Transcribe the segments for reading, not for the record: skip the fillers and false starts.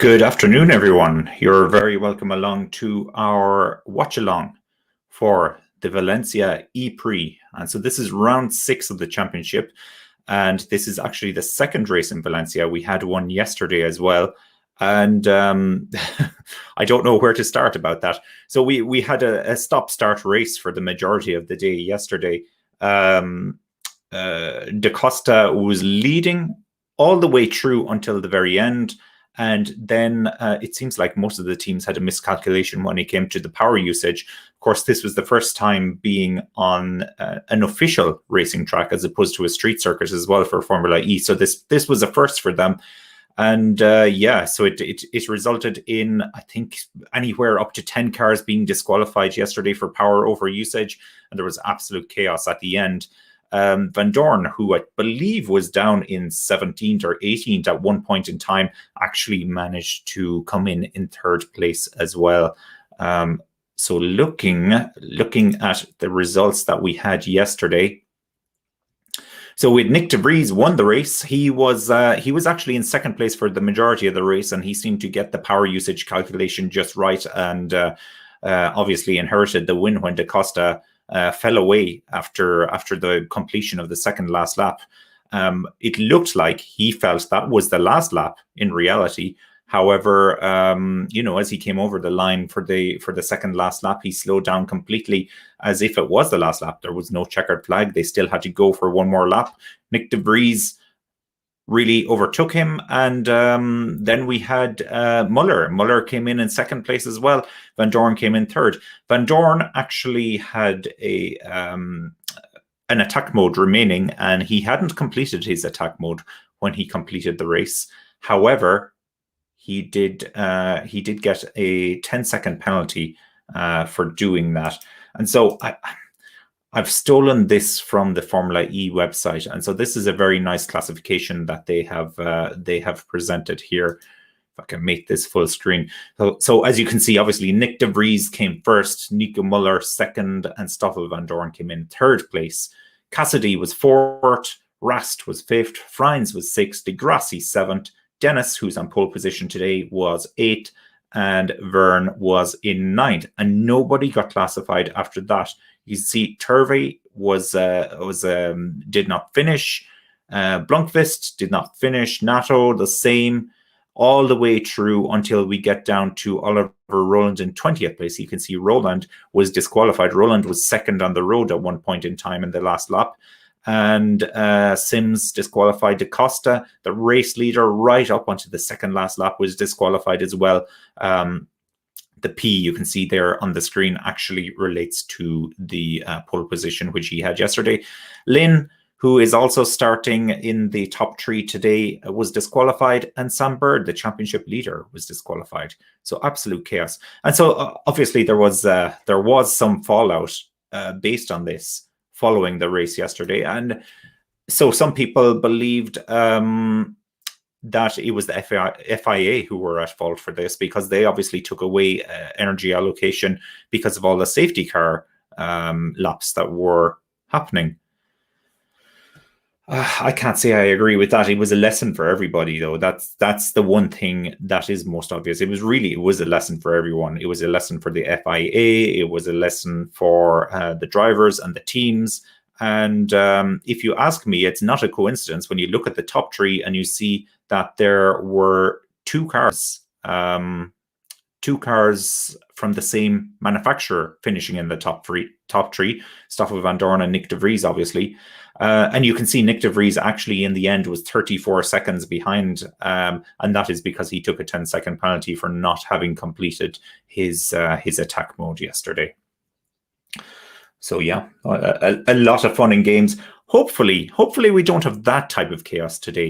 Good afternoon, everyone. You're very welcome along to our watch-along for the Valencia E-Prix. And so this is round 6 of the championship. And this is actually the second race in Valencia. We had one yesterday as well. And I don't know where to start about that. So we had a stop-start race for the majority of the day yesterday. Da Costa was leading all the way through until the very end. And then it seems like most of the teams had a miscalculation when it came to the power usage. Of course, this was the first time being on an official racing track as opposed to a street circuit as well for Formula E. So this was a first for them. And yeah, so it resulted in, I think, anywhere up to 10 cars being disqualified yesterday for power over usage. And there was absolute chaos at the end. Van Dorn, who I believe was down in 17th or 18th at one point in time, actually managed to come in third place as well. So looking at the results that we had yesterday. So with Nick de Vries won the race, he was actually in second place for the majority of the race, and he seemed to get the power usage calculation just right, and obviously inherited the win when Da Costa fell away after the completion of the second last lap. It looked like he felt that was the last lap in reality. However, as he came over the line for the second last lap, he slowed down completely as if it was the last lap. There was no checkered flag. They still had to go for one more lap. Nick de Vries really overtook him, and then we had Muller. Muller came in second place as well. Van Dorn came in third. Van Dorn actually had an attack mode remaining, and he hadn't completed his attack mode when he completed the race. However, he did get a 10-second penalty for doing that, and so I've stolen this from the Formula E website, and so this is a very nice classification that they have presented here. If I can make this full screen. So as you can see, obviously Nick de Vries came first, Nico Muller second, and Stoffel Van Dorn came in third place. Cassidy was fourth, Rast was fifth, Freins was sixth, De Grassi seventh, Dennis, who's on pole position today, was eighth, and Verne was in ninth, and nobody got classified after that. You see, Turvey did not finish. Blunkvist did not finish. Nato the same, all the way through until we get down to Oliver Roland in 20th place. You can see Roland was disqualified. Roland was second on the road at one point in time in the last lap. And Sims disqualified. Da Costa, the race leader, right up onto the second last lap, was disqualified as well. The P you can see there on the screen actually relates to the pole position which he had yesterday. Lynn, who is also starting in the top 3 today, was disqualified, and Sam Bird, the championship leader, was disqualified. So absolute chaos. And so obviously there was some fallout based on this following the race yesterday, and so some people believed that it was the FIA who were at fault for this, because they obviously took away energy allocation because of all the safety car laps that were happening. I can't say I agree with that. It was a lesson for everybody, though. That's the one thing that is most obvious. It was a lesson for everyone. It was a lesson for the FIA. It was a lesson for the drivers and the teams. And if you ask me, it's not a coincidence when you look at the top 3 and you see that there were two cars from the same manufacturer finishing in the top three, Stoffel Van Dorn and Nick de Vries, obviously. And you can see Nick de Vries actually in the end was 34 seconds behind, and that is because he took a 10-second penalty for not having completed his attack mode yesterday. So yeah, a lot of fun in games. Hopefully we don't have that type of chaos today.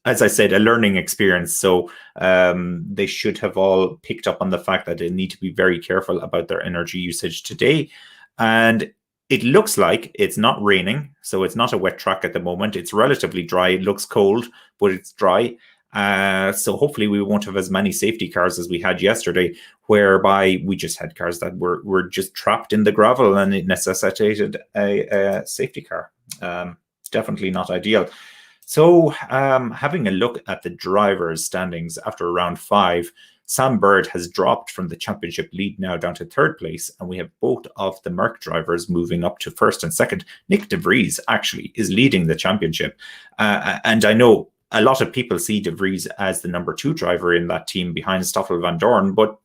As I said, a learning experience. So they should have all picked up on the fact that they need to be very careful about their energy usage today. And it looks like it's not raining, so it's not a wet track at the moment. It's relatively dry. It looks cold, but it's dry. So hopefully we won't have as many safety cars as we had yesterday, whereby we just had cars that were just trapped in the gravel and it necessitated a safety car. Definitely not ideal. So having a look at the drivers' standings after round 5, Sam Bird has dropped from the championship lead now down to 3rd place, and we have both of the Merc drivers moving up to 1st and 2nd. Nick De Vries actually is leading the championship, and I know a lot of people see De Vries as the number 2 driver in that team behind Stoffel van Dorn, but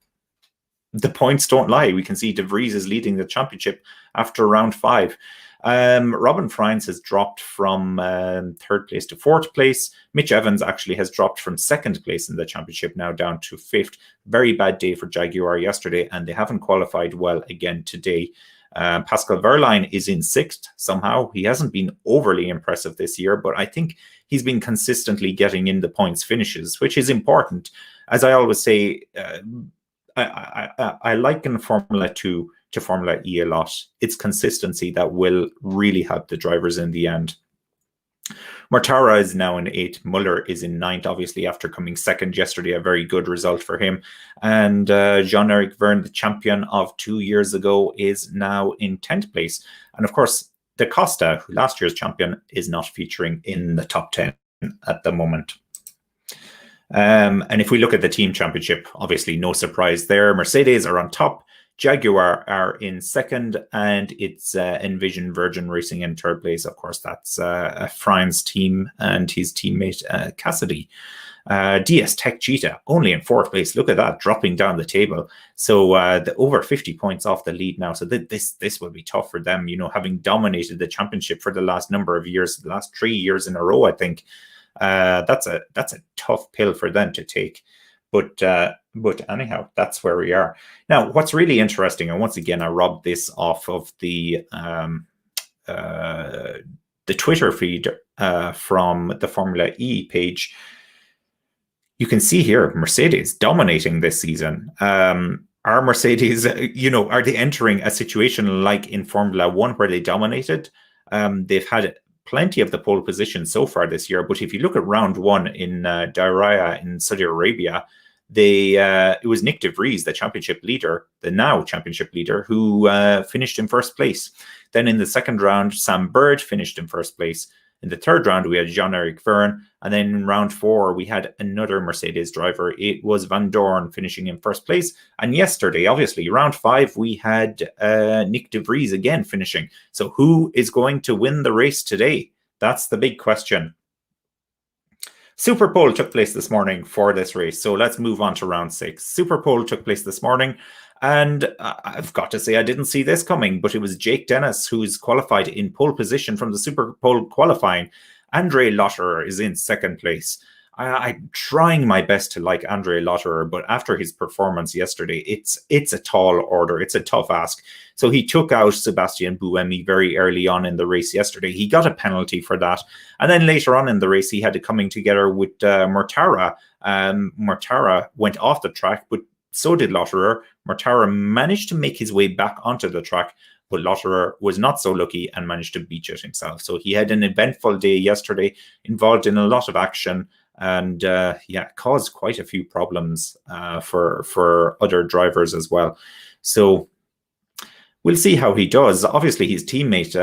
the points don't lie. We can see De Vries is leading the championship after round 5. Robin Frijns has dropped from 3rd place to 4th place. Mitch Evans actually has dropped from 2nd place in the championship now down to 5th. Very bad day for Jaguar yesterday, and they haven't qualified well again today. Pascal Wehrlein is in 6th somehow. He hasn't been overly impressive this year, but I think he's been consistently getting in the points finishes, which is important. As I always say, I liken Formula 2 to Formula E a lot. It's consistency that will really help the drivers in the end. Mortara is now in 8th. Muller is in 9th, obviously, after coming 2nd yesterday. A very good result for him. And Jean-Eric Vergne, the champion of 2 years ago, is now in 10th place. And of course, Da Costa, last year's champion, is not featuring in the top 10 at the moment. And if we look at the team championship, obviously no surprise there. Mercedes are on top. Jaguar are in 2nd, and it's Envision Virgin Racing in 3rd place. Of course, that's Frijns' team and his teammate Cassidy. DS Tech Cheetah only in 4th place. Look at that, dropping down the table. So the over 50 points off the lead now. So this will be tough for them, you know, having dominated the championship for the last number of years, the last 3 years in a row, I think. That's a tough pill for them to take. But anyhow, that's where we are. Now, what's really interesting, and once again, I robbed this off of the Twitter feed from the Formula E page. You can see here, Mercedes dominating this season. Are Mercedes, you know, are they entering a situation like in Formula 1 where they dominated? They've had plenty of the pole position so far this year, but if you look at round 1 in Diriyah in Saudi Arabia, it was Nick De Vries, the championship leader, the now championship leader, who finished in 1st place. Then in the 2nd round, Sam Bird finished in 1st place. In the 3rd round, we had Jean-Eric Vergne. And then in round 4, we had another Mercedes driver. It was Van Dorn finishing in 1st place. And yesterday, obviously, round 5, we had Nick De Vries again finishing. So who is going to win the race today? That's the big question. Super Pole took place this morning for this race. So let's move on to round 6. Super Pole took place this morning. And I've got to say, I didn't see this coming, but it was Jake Dennis who's qualified in pole position from the Super Pole qualifying. Andre Lotterer is in 2nd place. I'm trying my best to like Andre Lotterer, but after his performance yesterday, it's a tall order. It's a tough ask. So he took out Sebastian Buemi very early on in the race yesterday. He got a penalty for that. And then later on in the race, he had to coming together with Mortara. Mortara went off the track, but so did Lotterer. Mortara managed to make his way back onto the track, but Lotterer was not so lucky and managed to beach it himself. So he had an eventful day yesterday, involved in a lot of action, and caused quite a few problems for other drivers as well. So we'll see how he does. Obviously, his teammate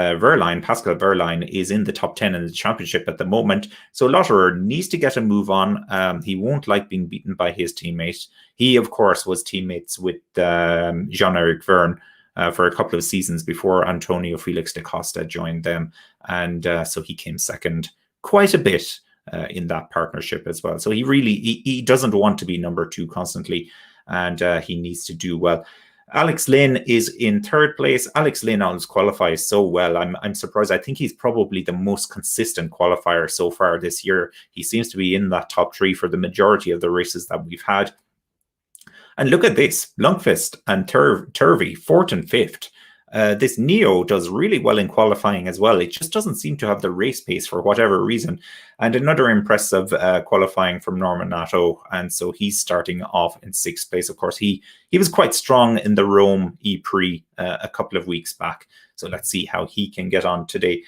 Pascal Wehrlein, is in the top 10 in the championship at the moment. So Lotterer needs to get a move on. He won't like being beaten by his teammate. He, of course, was teammates with Jean-Eric Vergne for a couple of seasons before Antonio Felix da Costa joined them. And so he came 2nd quite a bit in that partnership as well. So he doesn't want to be number 2 constantly, and he needs to do well. Alex Lynn is in 3rd place. Alex Lynn always qualifies so well. I'm surprised. I think he's probably the most consistent qualifier so far this year. He seems to be in that top 3 for the majority of the races that we've had. And look at this, Lundqvist and Turvey, 4th and 5th. This Neo does really well in qualifying as well. It just doesn't seem to have the race pace for whatever reason. And another impressive qualifying from Norman Nato. And so he's starting off in 6th place. Of course, he was quite strong in the Rome E-Prix a couple of weeks back. So let's see how he can get on today.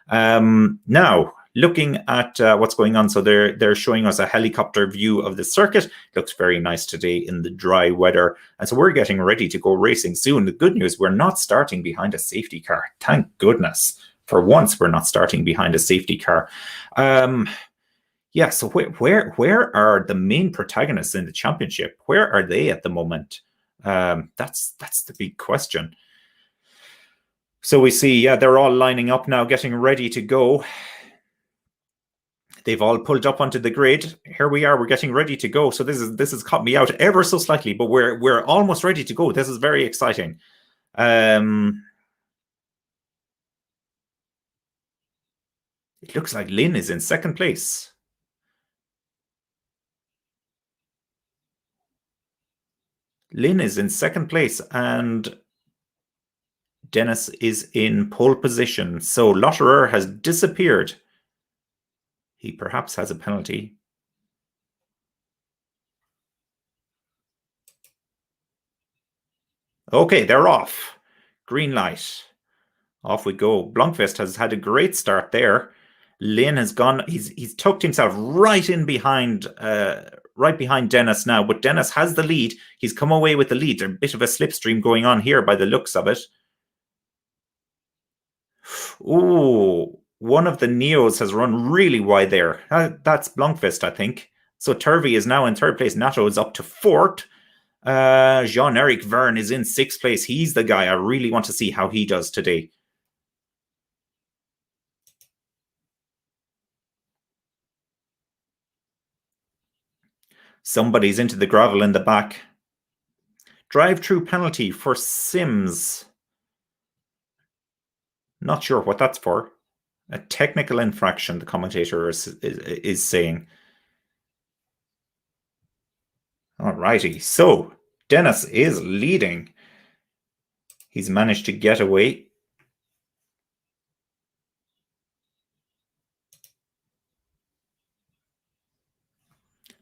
Now, looking at what's going on. So they're showing us a helicopter view of the circuit. Looks very nice today in the dry weather. And so we're getting ready to go racing soon. The good news, we're not starting behind a safety car. Thank goodness. For once, we're not starting behind a safety car. Yeah, so where are the main protagonists in the championship? Where are they at the moment? That's the big question. So we see, yeah, they're all lining up now, getting ready to go. They've all pulled up onto the grid. Here we are. We're getting ready to go. So this has caught me out ever so slightly, but we're almost ready to go. This is very exciting. It looks like Lynn is in second place. Lynn is in second place, and Dennis is in pole position. So Lotterer has disappeared. He perhaps has a penalty. Okay, they're off. Green light. Off we go. Blomqvist has had a great start there. Lynn has gone. He's tucked himself right in behind, right behind Dennis now. But Dennis has the lead. He's come away with the lead. There's a bit of a slipstream going on here by the looks of it. Oh, one of the Neos has run really wide there. That's Blomqvist, I think. So Turvey is now in third place. Nato is up to fourth. Jean-Eric Verne is in sixth place. He's the guy I really want to see how he does today. Somebody's into the gravel in the back. Drive-through penalty for Sims. Not sure what that's for. A technical infraction, the commentator is saying. Alrighty, so Dennis is leading. He's managed to get away.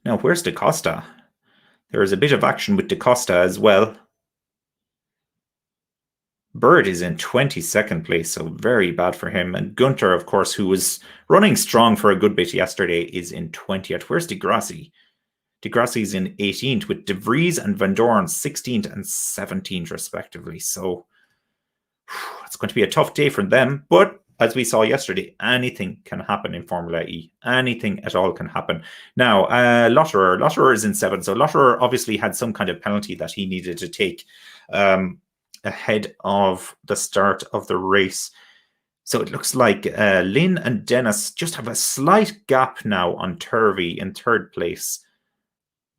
Now, where's Da Costa? There is a bit of action with Da Costa as well. Bird is in 22nd place, so very bad for him. And Gunter, of course, who was running strong for a good bit yesterday, is in 20th. Where's Degrassi? Degrassi's in 18th, with De Vries and Van Dorn 16th and 17th, respectively. So it's going to be a tough day for them. But as we saw yesterday, anything can happen in Formula E. Anything at all can happen. Now, Lotterer is in 7th. So Lotterer obviously had some kind of penalty that he needed to take ahead of the start of the race. So it looks like Lynn and Dennis just have a slight gap now on Turvey in third place.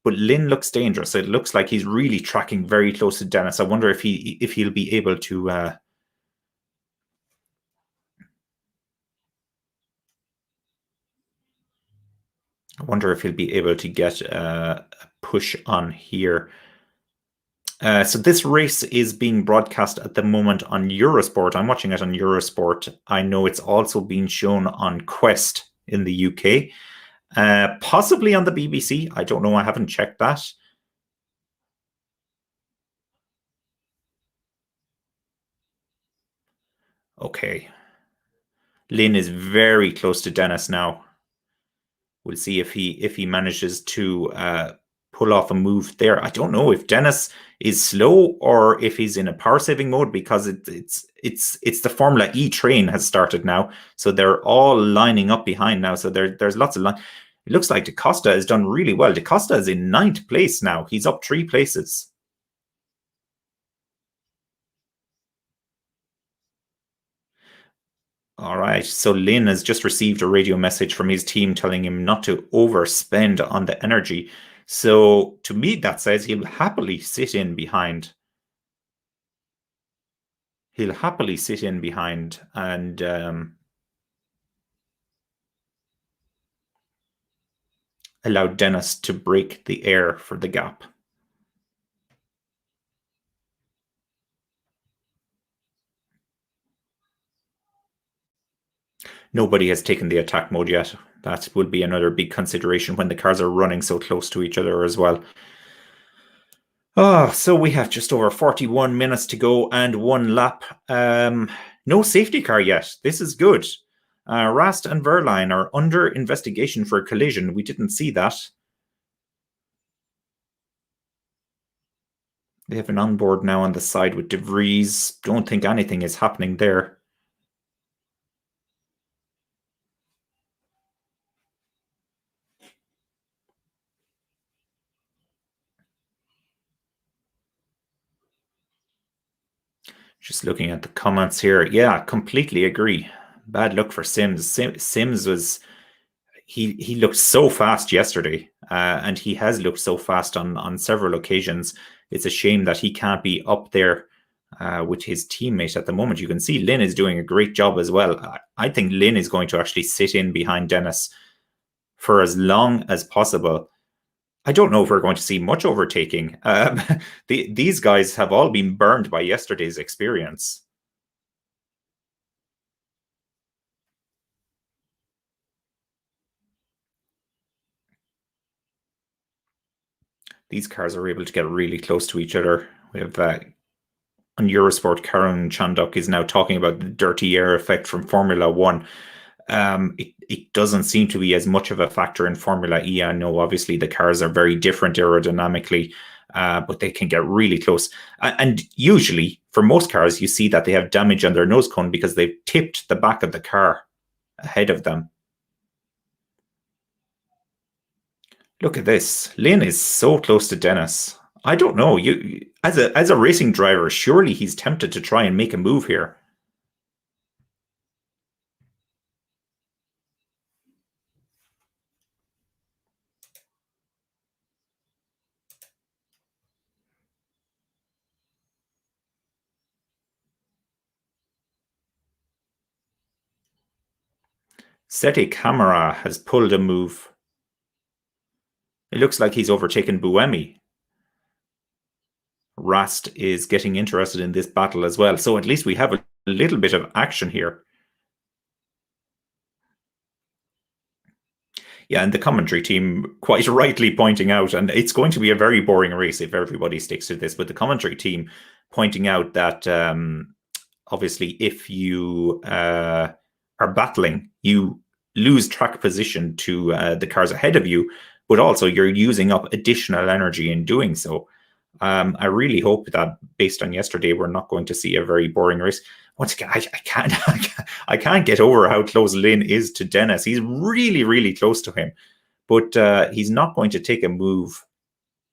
But Lynn looks dangerous. It looks like he's really tracking very close to Dennis. I wonder if he'll be able to I wonder if he'll be able to get a push on here. So this race is being broadcast at the moment on Eurosport. I'm watching it on Eurosport. I know it's also being shown on Quest in the UK. Possibly on the BBC. I don't know. I haven't checked that. Okay. Lynn is very close to Dennis now. We'll see if he manages to pull off a move there. I don't know if Dennis is slow or if he's in a power saving mode, because it's the Formula E train has started now, so they're all lining up behind now. So there's lots of line. It looks like Da Costa has done really well. Da Costa is in 9th place now. He's up 3 places. All right, so Lynn has just received a radio message from his team telling him not to overspend on the energy. So to me, that says he'll happily sit in behind. He'll happily sit in behind and allow Dennis to break the air for the gap. Nobody has taken the attack mode yet. That will be another big consideration when the cars are running so close to each other as well. Oh, so we have just over 41 minutes to go and 1 lap. No safety car yet. This is good. Rast and Verline are under investigation for a collision. We didn't see that. They have an onboard now on the side with De Vries. Don't think anything is happening there. Just looking at the comments here. Yeah, completely agree. Bad luck for Sims. Sims was he looked so fast yesterday, and he has looked so fast on several occasions. It's a shame that he can't be up there with his teammate at the moment. You can see Lynn is doing a great job as well. I think Lynn is going to actually sit in behind Dennis for as long as possible. I don't know if we're going to see much overtaking. These guys have all been burned by yesterday's experience. These cars are able to get really close to each other. We have on Eurosport, Karen Chandok is now talking about the dirty air effect from Formula One. It doesn't seem to be as much of a factor in Formula E. I know obviously the cars are very different aerodynamically, but they can get really close. And usually, for most cars, you see that they have damage on their nose cone because they've tipped the back of the car ahead of them. Look at this. Lynn is so close to Dennis. I don't know. You as a racing driver, surely he's tempted to try and make a move here. Seti Camera has pulled a move. It looks like he's overtaken Buemi. Rast is getting interested in this battle as well. So at least we have a little bit of action here. Yeah, and the commentary team quite rightly pointing out, and it's going to be a very boring race if everybody sticks to this, but the commentary team pointing out that obviously if you are battling, you lose track position to the cars ahead of you, but also you're using up additional energy in doing so. I really hope that based on yesterday, we're not going to see a very boring race. Once again, I can't get over how close Lynn is to Dennis. He's really, really close to him, but he's not going to take a move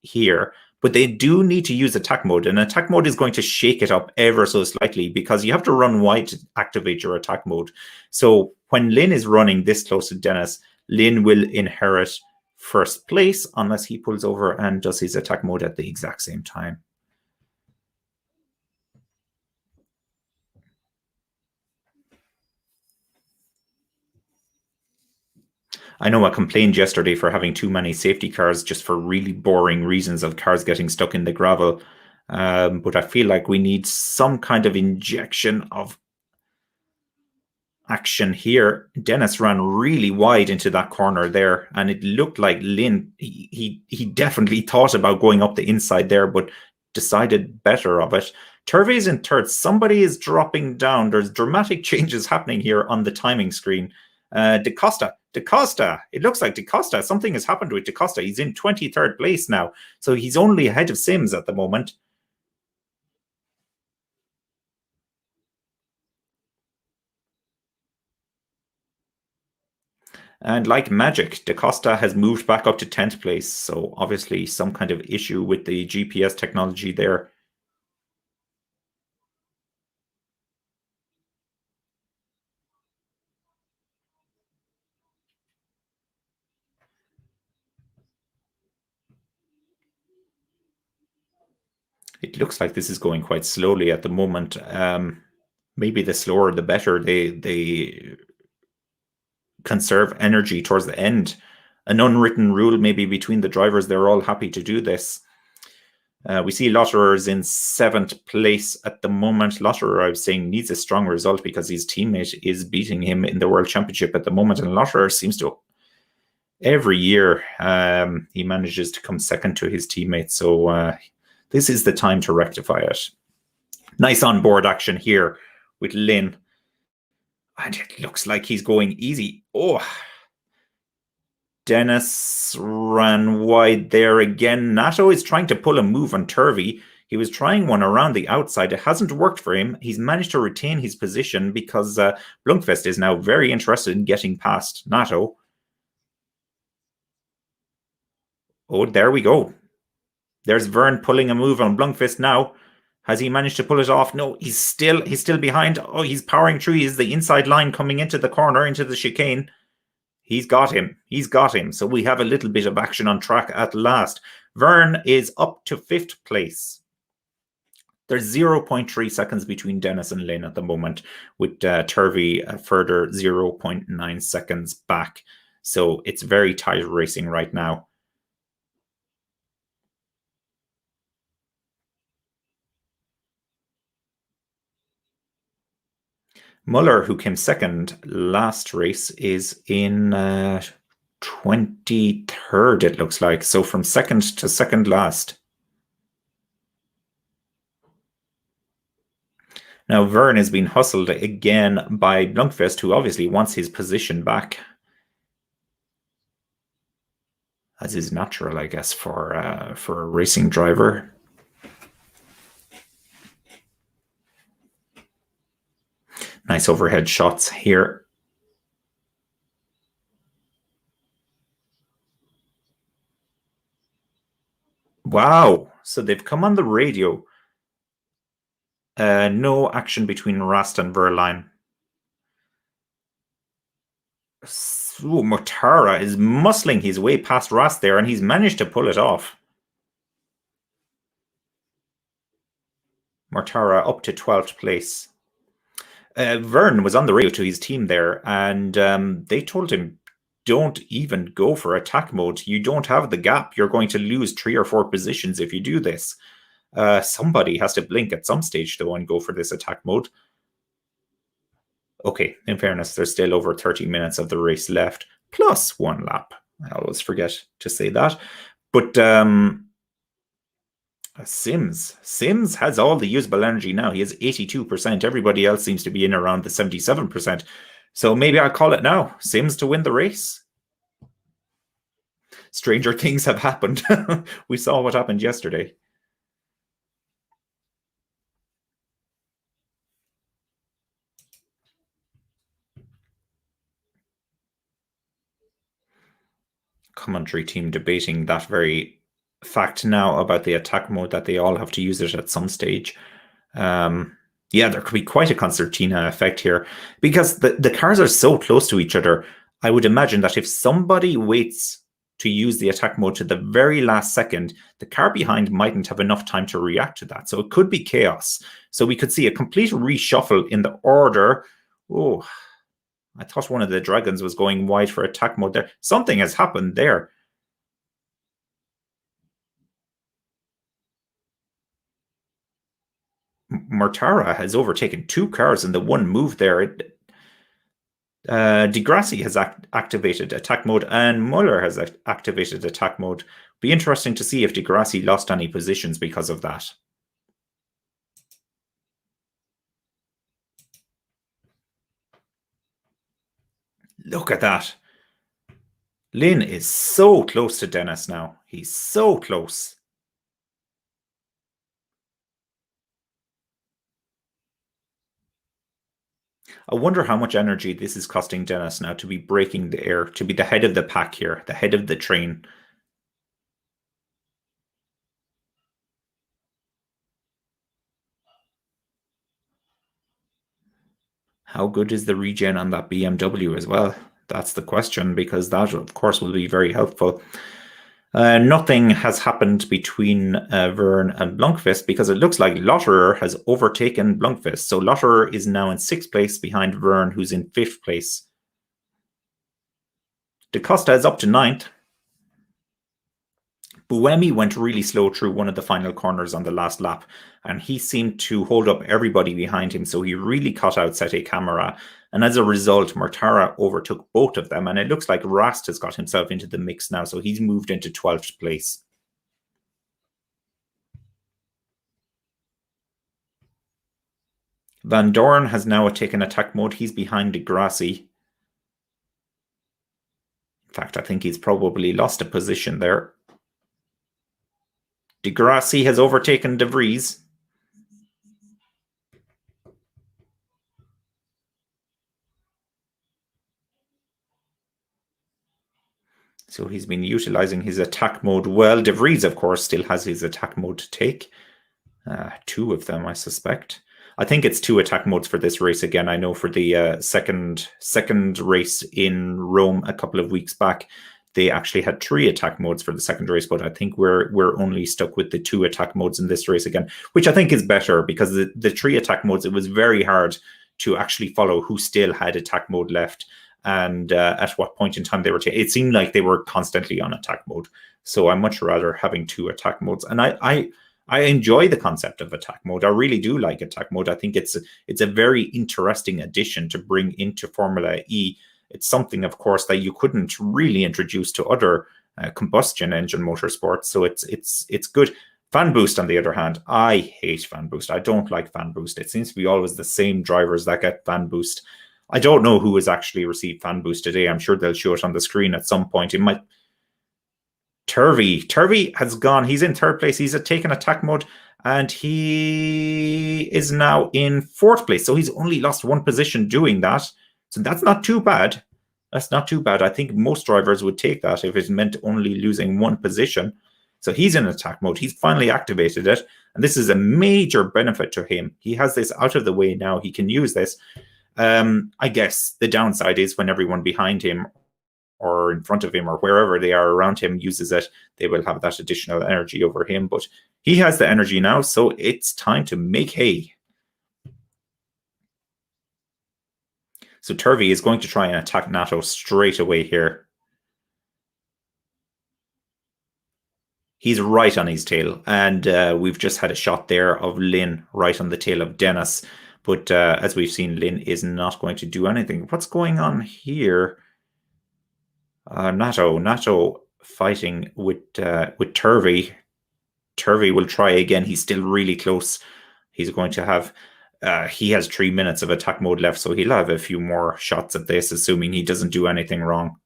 here. But they do need to use attack mode, and attack mode is going to shake it up ever so slightly because you have to run wide to activate your attack mode. So when Lynn is running this close to Dennis, Lynn will inherit first place unless he pulls over and does his attack mode at the exact same time. I know I complained yesterday for having too many safety cars just for really boring reasons of cars getting stuck in the gravel. But I feel like we need some kind of injection of action here. Dennis ran really wide into that corner there, and it looked like Lynn, he definitely thought about going up the inside there, but decided better of it. Turvey's in third. Somebody is dropping down. There's dramatic changes happening here on the timing screen. DaCosta. It looks like DaCosta. Something has happened with DaCosta. He's in 23rd place now. So he's only ahead of Sims at the moment. And like magic, DaCosta has moved back up to 10th place. So obviously some kind of issue with the GPS technology there. It looks like this is going quite slowly at the moment. Maybe the slower, the better. They conserve energy towards the end. An unwritten rule maybe between the drivers. They're all happy to do this. We see Lotterer is in 7th place at the moment. Lotterer, I was saying, needs a strong result because his teammate is beating him in the World Championship at the moment. And Lotterer seems to, every year, he manages to come second to his teammate. So this is the time to rectify it. Nice onboard action here with Lynn. And it looks like he's going easy. Oh, Dennis ran wide there again. Nato is trying to pull a move on Turvey. He was trying one around the outside. It hasn't worked for him. He's managed to retain his position because Blunkvist is now very interested in getting past Nato. Oh, there we go. There's Vern pulling a move on Blunkvist now. Has he managed to pull it off? No, he's still behind. Oh, he's powering through. He's the inside line coming into the corner, into the chicane. He's got him. He's got him. So we have a little bit of action on track at last. Vern is up to 5th place. There's 0.3 seconds between Dennis and Lynn at the moment, with Turvey a further 0.9 seconds back. So it's very tight racing right now. Muller, who came second last race, is in 23rd, it looks like. So from second to second last. Now, Vern has been hustled again by Blunkfist, who obviously wants his position back. As is natural, I guess, for a racing driver. Nice overhead shots here. Wow. So they've come on the radio. No action between Rast and Verline. Ooh, Mortara is muscling his way past Rast there, and he's managed to pull it off. Mortara up to 12th place. Vern was on the radio to his team there, and they told him, don't even go for attack mode. You don't have the gap. You're going to lose 3 or 4 positions if you do this. Somebody has to blink at some stage, though, and go for this attack mode. Okay, in fairness, there's still over 30 minutes of the race left, plus 1 lap. I always forget to say that. But Sims has all the usable energy now. He has 82%. Everybody else seems to be in around the 77%. So maybe I'll call it now. Sims to win the race. Stranger things have happened. We saw what happened yesterday. Commentary team debating that very fact now about the attack mode, that they all have to use it at some stage. Yeah, there could be quite a concertina effect here because the cars are so close to each other. I would imagine that if somebody waits to use the attack mode to the very last second, the car behind mightn't have enough time to react to that. So it could be chaos. So we could see a complete reshuffle in the order. Oh, I thought one of the dragons was going wide for attack mode there. Something has happened there. Mortara has overtaken 2 cars in the one move there. Degrassi has activated attack mode, and Muller has activated attack mode. Be interesting to see if Degrassi lost any positions because of that. Look at that. Lynn is so close to Dennis now. He's so close. I wonder how much energy this is costing Dennis now to be breaking the air, to be the head of the pack here, the head of the train. How good is the regen on that BMW as well? That's the question, because that, of course, will be very helpful. Nothing has happened between Vern and Blunkfist because it looks like Lotterer has overtaken Blunkfist. So Lotterer is now in 6th place behind Vern, who's in 5th place. Da Costa is up to 9th. Buemi went really slow through one of the final corners on the last lap, and he seemed to hold up everybody behind him, so he really cut out Sete Camara. And as a result, Mortara overtook both of them, and it looks like Rast has got himself into the mix now, so he's moved into 12th place. Van Dorn has now taken attack mode. He's behind Degrassi. In fact, I think he's probably lost a position there. Degrassi has overtaken De Vries. So he's been utilizing his attack mode well. De Vries, of course, still has his attack mode to take. Two of them, I suspect. I think it's two attack modes for this race again. I know for the second race in Rome a couple of weeks back, they actually had three attack modes for the second race, but I think we're only stuck with the two attack modes in this race again, which I think is better because the three attack modes, it was very hard to actually follow who still had attack mode left and at what point in time they were taking. It seemed like they were constantly on attack mode. So I'm much rather having two attack modes. And I enjoy the concept of attack mode. I really do like attack mode. I think it's a very interesting addition to bring into Formula E. It's something, of course, that you couldn't really introduce to other combustion engine motorsports. So it's good. Fan boost, on the other hand, I hate fan boost. I don't like fan boost. It seems to be always the same drivers that get fan boost. I don't know who has actually received fan boost today. I'm sure they'll show it on the screen at some point. It might. Turvey has gone. He's in third place. He's taken attack mode, and he is now in fourth place. So he's only lost one position doing that. So that's not too bad. That's not too bad. I think most drivers would take that if it meant only losing one position. So he's in attack mode. He's finally activated it. And this is a major benefit to him. He has this out of the way now. He can use this. I guess the downside is when everyone behind him or in front of him or wherever they are around him uses it, they will have that additional energy over him. But he has the energy now, so it's time to make hay. So Turvey is going to try and attack Nato straight away here. He's right on his tail, and we've just had a shot there of Lynn right on the tail of Dennis. But as we've seen, Lynn is not going to do anything. What's going on here? Nato fighting with Turvey. Turvey will try again. He's still really close. He's going to have. He has 3 minutes of attack mode left, so he'll have a few more shots at this, assuming he doesn't do anything wrong.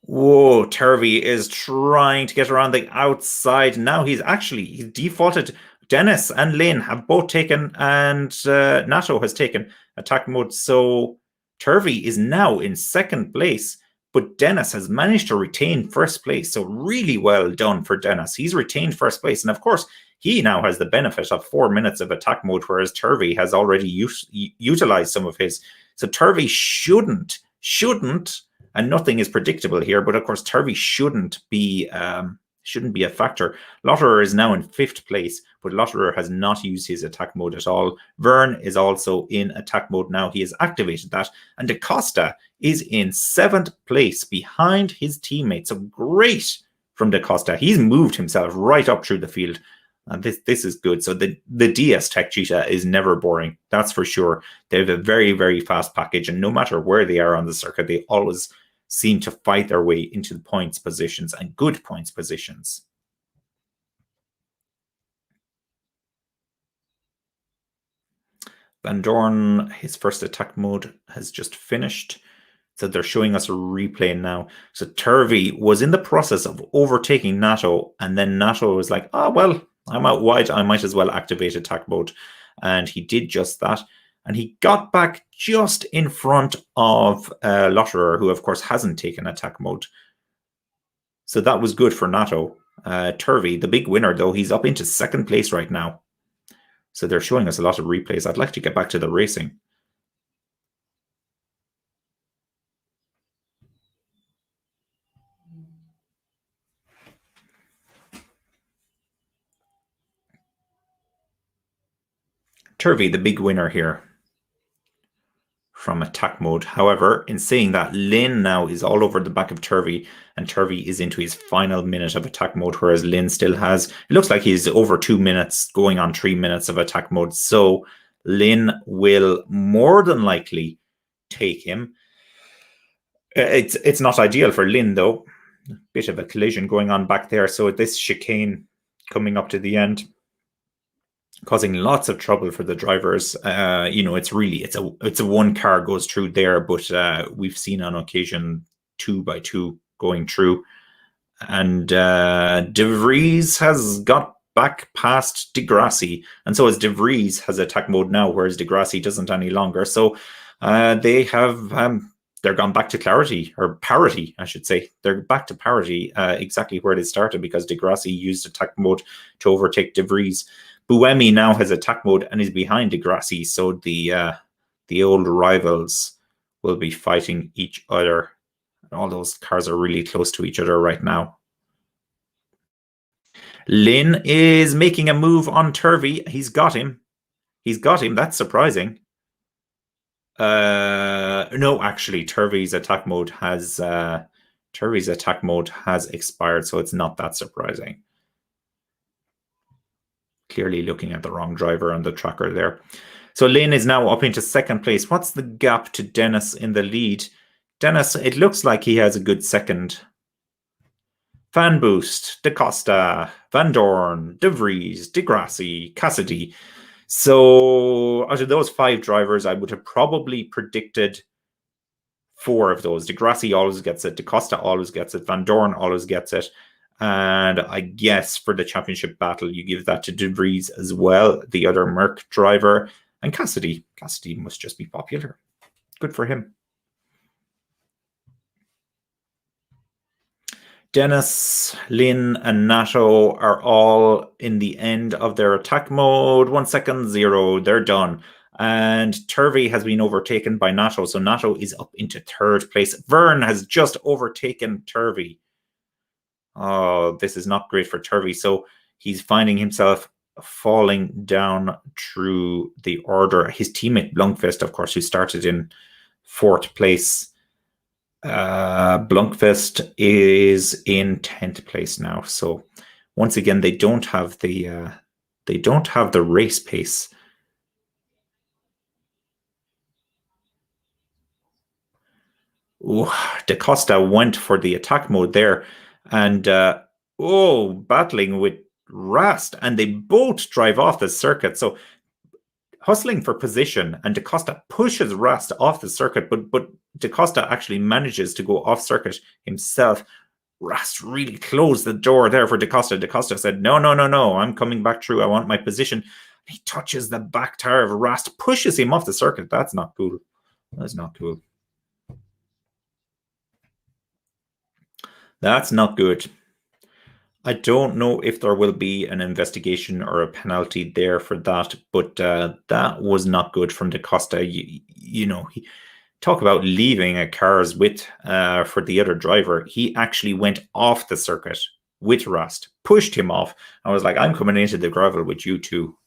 Whoa, Turvey is trying to get around the outside. Now he's defaulted. Dennis and Lynn have both taken, and Nato has taken attack mode. So Turvey is now in second place, but Dennis has managed to retain first place. So really well done for Dennis. He's retained first place. And of course, he now has the benefit of 4 minutes of attack mode, whereas Turvey has already utilized some of his. So Turvey shouldn't, and nothing is predictable here, but of course Turvey shouldn't be a factor. Lotterer is now in fifth place, but Lotterer has not used his attack mode at all. Vern is also in attack mode now. He has activated that. And Da Costa is in seventh place behind his teammates. So great from Da Costa. He's moved himself right up through the field. And this is good. So the DS Tech Cheetah is never boring. That's for sure. They have a very, very fast package. And no matter where they are on the circuit, they always seem to fight their way into the points positions and good points positions. Van Dorn, his first attack mode has just finished. So they're showing us a replay now. So Turvey was in the process of overtaking Nato, and then Nato was like, oh, well, I'm out wide. I might as well activate attack mode. And he did just that. And he got back just in front of Lotterer, who, of course, hasn't taken attack mode. So that was good for Nato. Turvey, the big winner, though, he's up into second place right now. So they're showing us a lot of replays. I'd like to get back to the racing. Turvey, the big winner here from attack mode. However, in saying that, Lynn now is all over the back of Turvey, and Turvey is into his final minute of attack mode, whereas Lynn still has, it looks like he's over 2 minutes, going on 3 minutes of attack mode. So Lynn will more than likely take him. It's not ideal for Lynn, though. A bit of a collision going on back there. So this chicane coming up to the end, causing lots of trouble for the drivers. It's a one car goes through there, but we've seen on occasion 2 by 2 going through. And De Vries has got back past De Grassi, and so as De Vries has attack mode now, whereas De Grassi doesn't any longer. So they have they're gone back to clarity, or parity, I should say. They're back to parity, exactly where they started, because De Grassi used attack mode to overtake De Vries. Buemi now has attack mode and is behind De Grassi, so the old rivals will be fighting each other. All those cars are really close to each other right now. Lynn is making a move on Turvey. He's got him. He's got him. That's surprising. No, actually, Turvey's attack mode has expired, so it's not that surprising. Clearly looking at the wrong driver on the tracker there. So Lynn is now up into second place. What's the gap to Dennis in the lead? Dennis, it looks like he has a good second. Van Boost, De Costa, Van Dorn, De Vries, De Grassi, Cassidy. So out of those 5 drivers, I would have probably predicted 4 of those. De Grassi always gets it. De Costa always gets it. Van Dorn always gets it. And I guess for the championship battle, you give that to De Vries as well, the other Merc driver. And Cassidy. Cassidy must just be popular. Good for him. Dennis, Lynn, and Nato are all in the end of their attack mode. 1 second, 0. They're done. And Turvey has been overtaken by Nato. So Nato is up into 3rd place. Vern has just overtaken Turvey. Oh, this is not great for Turvey. So he's finding himself falling down through the order. His teammate Blunkfist, of course, who started in 4th place. Blunkfist is in 10th place now. So once again, they don't have the race pace. Ooh, De Costa went for the attack mode there, and battling with Rast, and they both drive off the circuit. So hustling for position, and De Costa pushes Rast off the circuit, but De Costa actually manages to go off circuit himself. Rast really closed the door there for De Costa. De Costa said, no, I'm coming back through. I want my position. He touches the back tire of Rast, pushes him off the circuit. That's not cool. That's not cool. That's not good. I don't know if there will be an investigation or a penalty there for that, but that was not good from De Costa. You know, talk about leaving a car's width for the other driver. He actually went off the circuit with Rast, pushed him off. I was like, I'm coming into the gravel with you too.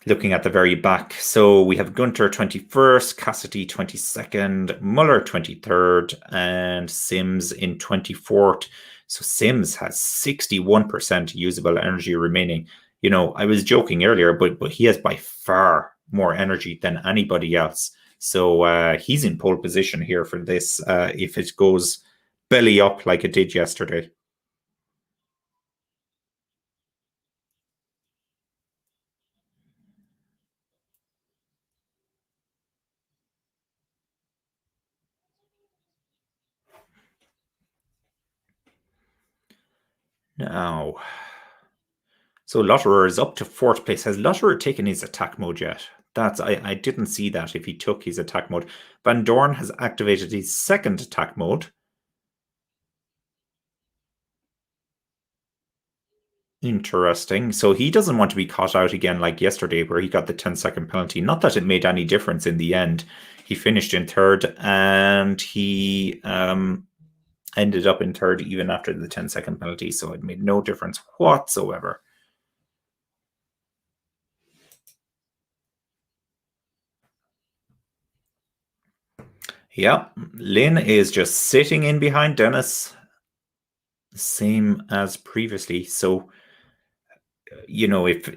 Looking at the very back, so we have Gunter 21st, Cassidy 22nd, Muller 23rd, and Sims in 24th. So Sims has 61% usable energy remaining. You know, I was joking earlier, but he has by far more energy than anybody else. So he's in pole position here for this if it goes belly up like it did yesterday. Now, so Lotterer is up to 4th place. Has Lotterer taken his attack mode yet? I didn't see that if he took his attack mode. Van Dorn has activated his 2nd attack mode. Interesting. So he doesn't want to be caught out again like yesterday where he got the 10-second penalty. Not that it made any difference in the end. He finished in 3rd and he ended up in 3rd even after the 10-second penalty. So it made no difference whatsoever. Yeah, Lynn is just sitting in behind Dennis, same as previously. So, you know, if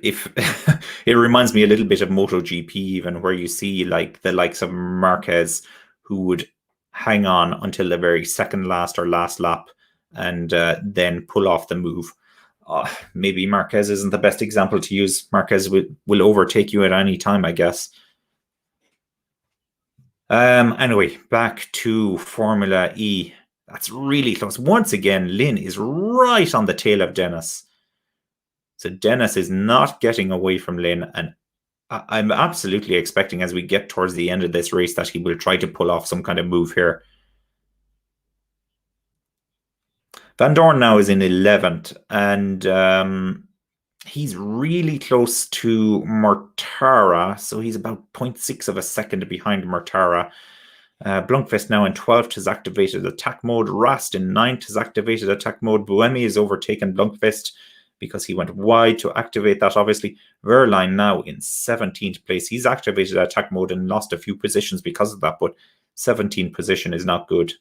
it reminds me a little bit of MotoGP, even where you see like the likes of Marquez, who would hang on until the very second last or last lap and then pull off the move. Maybe Marquez isn't the best example to use. Marquez will overtake you at any time, I guess. Anyway, back to Formula E. That's really close. Once again, Lynn is right on the tail of Dennis. So Dennis is not getting away from Lynn, and I'm absolutely expecting as we get towards the end of this race that he will try to pull off some kind of move here. Van Dorn now is in 11th, and he's really close to Mortara, so he's about 0.6 of a second behind Mortara. Blunkfist now in 12th has activated attack mode. Rast in 9th has activated attack mode. Buemi has overtaken Blunkfist because he went wide to activate that, obviously. Verline now in 17th place. He's activated attack mode and lost a few positions because of that, but 17th position is not good.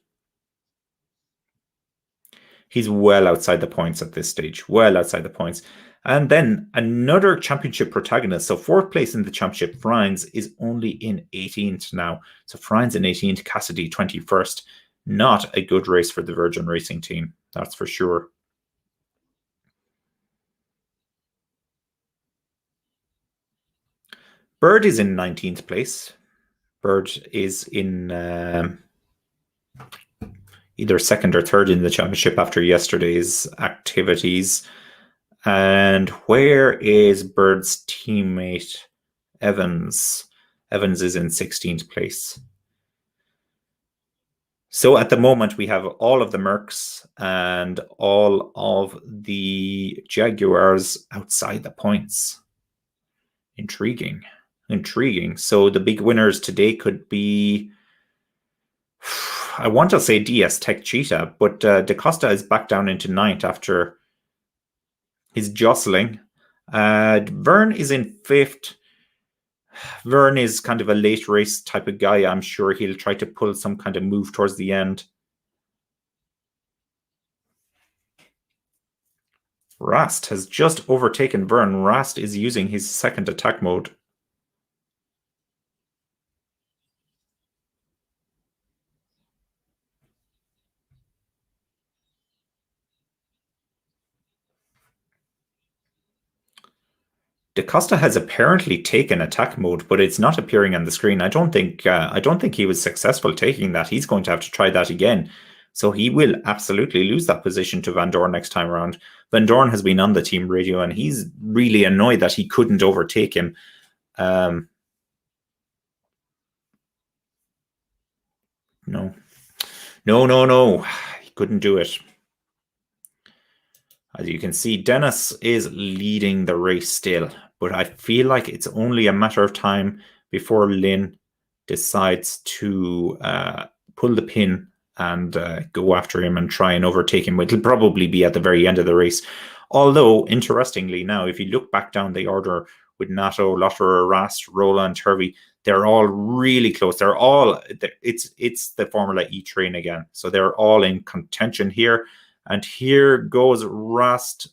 He's well outside the points at this stage, well outside the points. And then another championship protagonist. So 4th place in the championship, Friends, is only in 18th now. So Friends in 18th, Cassidy 21st. Not a good race for the Virgin Racing team, that's for sure. Bird is in 19th place. Bird is in either 2nd or 3rd in the championship after yesterday's activities. And where is Bird's teammate Evans? Evans is in 16th place. So at the moment, we have all of the Mercs and all of the Jaguars outside the points. Intriguing. So the big winners today could be, I want to say DS Tech Cheetah, but Da Costa is back down into 9th after his jostling. Vern is in 5th. Vern is kind of a late race type of guy. I'm sure he'll try to pull some kind of move towards the end. Rast has just overtaken Vern. Rast is using his 2nd attack mode. Da Costa has apparently taken attack mode, but it's not appearing on the screen. I don't think he was successful taking that. He's going to have to try that again. So he will absolutely lose that position to Van Dorn next time around. Van Dorn has been on the team radio, and he's really annoyed that he couldn't overtake him. No. He couldn't do it. As you can see, Dennis is leading the race still, but I feel like it's only a matter of time before Lynn decides to pull the pin and go after him and try and overtake him. It'll probably be at the very end of the race. Although, interestingly now, if you look back down the order with Nato, Lotterer, Rast, Roland, Hervey, they're all really close. It's the Formula E train again. So they're all in contention here. And here goes Rast.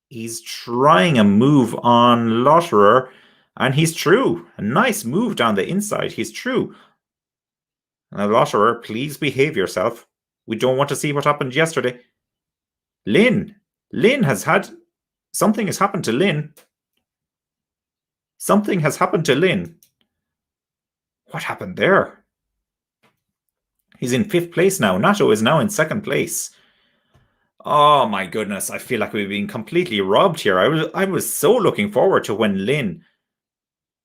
He's trying a move on Lotterer, and he's true. A nice move down the inside. He's true. Now, Lotterer, please behave yourself. We don't want to see what happened yesterday. Lynn has had... Something has happened to Lynn. Something has happened to Lynn. What happened there? He's in 5th place now. Nato is now in 2nd place. Oh my goodness, I feel like we've been completely robbed here. I was so looking forward to when Lynn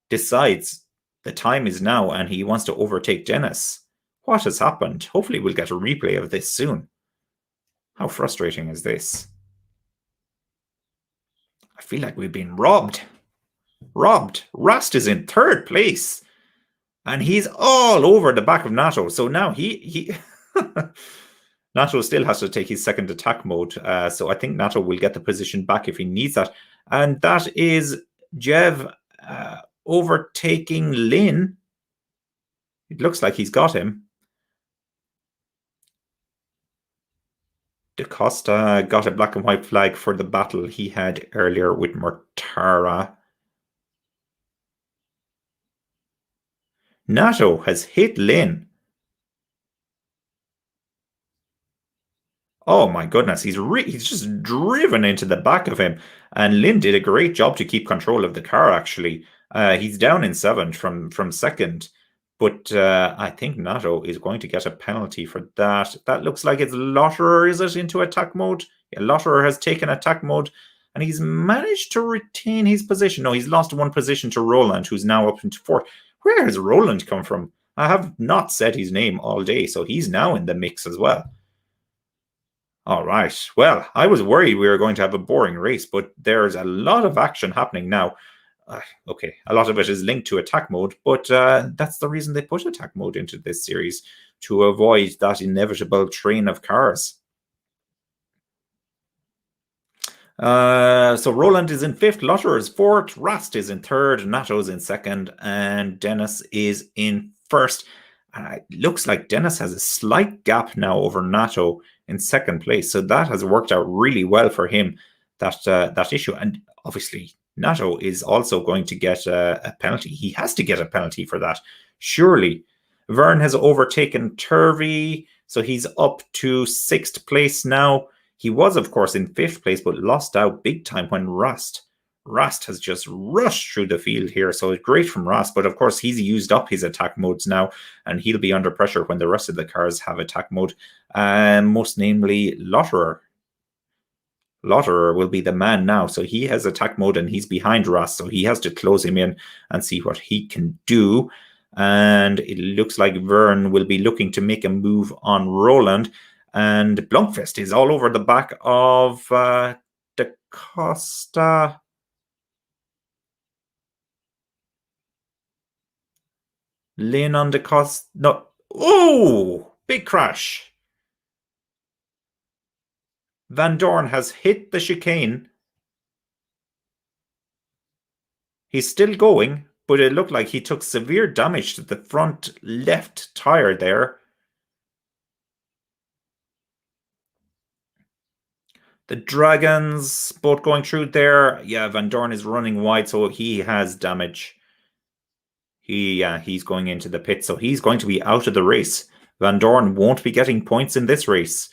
decides the time is now and he wants to overtake Dennis. What has happened? Hopefully we'll get a replay of this soon. How frustrating is this? I feel like we've been robbed. Rast is in 3rd place. And he's all over the back of Nato. So now he Nato still has to take his 2nd attack mode. So I think Nato will get the position back if he needs that. And that is Jev overtaking Lynn. It looks like he's got him. Da Costa got a black and white flag for the battle he had earlier with Mortara. Nato has hit Lynn. Oh my goodness, he's just driven into the back of him. And Lynn did a great job to keep control of the car, actually. He's down in 7th from 2nd. But I think Nato is going to get a penalty for that. That looks like it's Lotterer, is it, into attack mode? Yeah, Lotterer has taken attack mode, and he's managed to retain his position. No, he's lost one position to Roland, who's now up into fourth. Where has Roland come from? I have not said his name all day, so he's now in the mix as well. All right. Well, I was worried we were going to have a boring race, but there's a lot of action happening now. Okay, a lot of it is linked to attack mode, but that's the reason they put attack mode into this series, to avoid that inevitable train of cars. So Roland is in fifth, Lotter is fourth, Rast is in third, Nato's in second, and Dennis is in first. It looks like Dennis has a slight gap now over Nato in second place, so that has worked out really well for him, that issue. And obviously, Nato is also going to get a penalty. He has to get a penalty for that, surely. Vern has overtaken Turvey, so he's up to sixth place now. He was, of course, in fifth place, but lost out big time when Rast has just rushed through the field here. So it's great from Rast, but of course, he's used up his attack modes now, and he'll be under pressure when the rest of the cars have attack mode, most namely Lotterer. Lotterer will be the man now. So he has attack mode and he's behind Rast, so he has to close him in and see what he can do. And it looks like Vern will be looking to make a move on Roland. And Blunkfest is all over the back of Da Costa. Lynn on Da Costa. No. Oh, big crash. Van Dorn has hit the chicane. He's still going, but it looked like he took severe damage to the front left tire there. The Dragons both going through there. Yeah, Van Dorn is running wide, so he has damage. He's going into the pit, so he's going to be out of the race. Van Dorn won't be getting points in this race.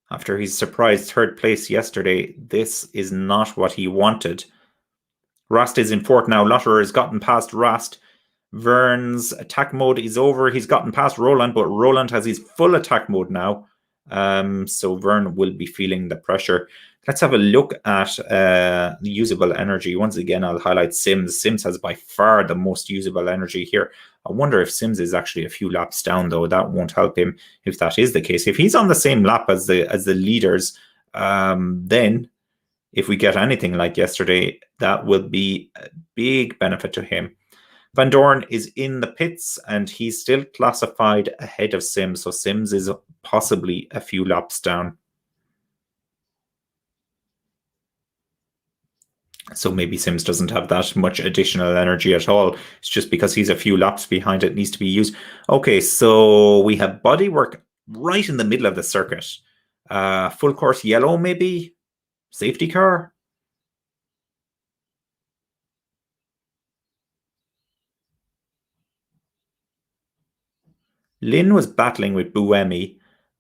After his surprise third place yesterday, this is not what he wanted. Rast is in fourth now. Lotterer has gotten past Rast. Vern's attack mode is over. He's gotten past Roland, but Roland has his full attack mode now. So Vern will be feeling the pressure. Let's have a look at the usable energy. Once again, I'll highlight Sims. Sims has by far the most usable energy here. I wonder if Sims is actually a few laps down, though. That won't help him if that is the case. If he's on the same lap as the leaders, then if we get anything like yesterday, that will be a big benefit to him. Van Dorn is in the pits, and he's still classified ahead of Sims, so Sims is possibly a few laps down. So maybe Sims doesn't have that much additional energy at all. It's just because he's a few laps behind, it needs to be used. Okay, so we have bodywork right in the middle of the circuit. Full course yellow, maybe? Safety car? Lynn was battling with Buemi,